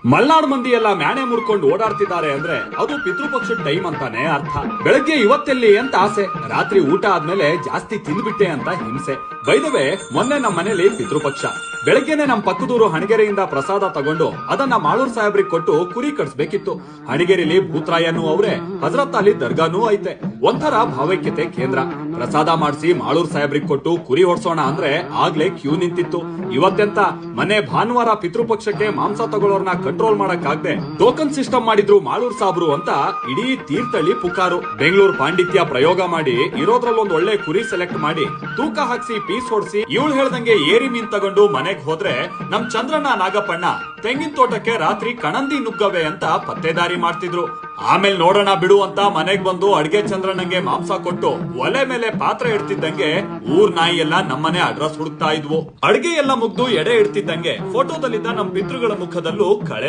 ಮಲ್ನಾಡ್ ಮಂದಿ ಎಲ್ಲ ಮ್ಯಾಣೆ ಮುರ್ಕೊಂಡು ಓಡಾಡ್ತಿದ್ದಾರೆ ಅಂದ್ರೆ ಅದು ಪಿತೃಪಕ್ಷದ ಟೈಮ್ ಅಂತಾನೆ ಅರ್ಥ. ಬೆಳಗ್ಗೆ ಇವತ್ತೆಲ್ಲಿ ಅಂತ ಆಸೆ, ರಾತ್ರಿ ಊಟ ಆದ್ಮೇಲೆ ಜಾಸ್ತಿ ತಿಂದ್ಬಿಟ್ಟೆ ಅಂತ ಹಿಂಸೆ. ಬೈದವೆ ಮೊನ್ನೆ ನಮ್ಮ ಮನೇಲಿ ಪಿತೃಪಕ್ಷ. ಬೆಳಗ್ಗೆನೆ ನಮ್ ಪಕ್ಕದೂರು ಹಣಗೆರೆಯಿಂದ ಪ್ರಸಾದ ತಗೊಂಡು ಅದನ್ನ ಮಾಳೂರ್ ಸಾಹೇಬ್ರಿಗೆ ಕೊಟ್ಟು ಕುರಿ ಕಟ್ಸ್ಬೇಕಿತ್ತು. ಹಣಗೆರೆಲಿ ಭೂತ್ರಾಯನೂ ಅವ್ರೆ, ಹಜರತ್ ಅಲಿ ದರ್ಗಾನೂ ಐತೆ. ಒಂಥರ ಭಾವೈಕ್ಯತೆ ಕೇಂದ್ರ. ಪ್ರಸಾದ ಮಾಡಿಸಿ ಮಾಳೂರ್ ಸಾಹೇಬ್ರಿಗೆ ಕೊಟ್ಟು ಕುರಿ ಹೊಡ್ಸೋಣ ಅಂದ್ರೆ ಆಗ್ಲೇ ಕ್ಯೂ ನಿಂತಿತ್ತು. ಇವತ್ತೆಂತ ಮನೆ ಭಾನುವಾರ ಪಿತೃಪಕ್ಷಕ್ಕೆ ಮಾಂಸ ತಗೊಳ್ಳೋರ್ನ ಕಂಟ್ರೋಲ್ ಮಾಡಕ್ಕಾಗ್ದೆ ಟೋಕನ್ ಸಿಸ್ಟಮ್ ಮಾಡಿದ್ರು ಮಾಳೂರ್ ಸಾಬ್ರು ಅಂತ ಇಡೀ ತೀರ್ಥಳ್ಳಿ ಪುಕಾರು. ಬೆಂಗಳೂರು ಪಾಂಡಿತ್ಯ ಪ್ರಯೋಗ ಮಾಡಿ ಇರೋದ್ರಲ್ಲಿ ಒಂದ್ ಒಳ್ಳೆ ಕುರಿ ಸೆಲೆಕ್ಟ್ ಮಾಡಿ ತೂಕ ಹಾಕ್ಸಿ ಪೀಸ್ ಹೊಡ್ಸಿ ಇವಳು ಹೇಳ್ದಂಗೆ ಏರಿ ಮೀನ್ ತಗೊಂಡು ಮನೆಗ್ ಹೋದ್ರೆ ನಮ್ ಚಂದ್ರಣ್ಣ ನಾಗಪ್ಪಣ್ಣ ತೆಂಗಿನ ತೋಟಕ್ಕೆ ರಾತ್ರಿ ಕಣಂದಿ ನುಗ್ಗವೆ ಅಂತ ಪತ್ತೆದಾರಿ ಮಾಡ್ತಿದ್ರು. ಆಮೇಲೆ ನೋಡೋಣ ಬಿಡು ಅಂತ ಮನೆಗ್ ಬಂದು ಅಡ್ಗೆ ಚಂದ್ರಣ್ಣಂಗೆ ಮಾಂಸ ಕೊಟ್ಟು ಒಲೆ ಮೇಲೆ ಪಾತ್ರೆ ಇಡ್ತಿದ್ದಂಗೆ ಊರ್ ನಾಯಿ ಎಲ್ಲ ನಮ್ಮನೆ ಅಡ್ರೆಸ್ ಹುಡುಕ್ತಾ ಇದ್ವು. ಅಡ್ಗೆ ಎಲ್ಲ ಮುಗ್ದು ಎಡೆ ಇಡ್ತಿದ್ದಂಗೆ ಫೋಟೋದಲ್ಲಿದ್ದ ನಮ್ ಪಿತೃಗಳ ಮುಖದಲ್ಲೂ ಕಳೆ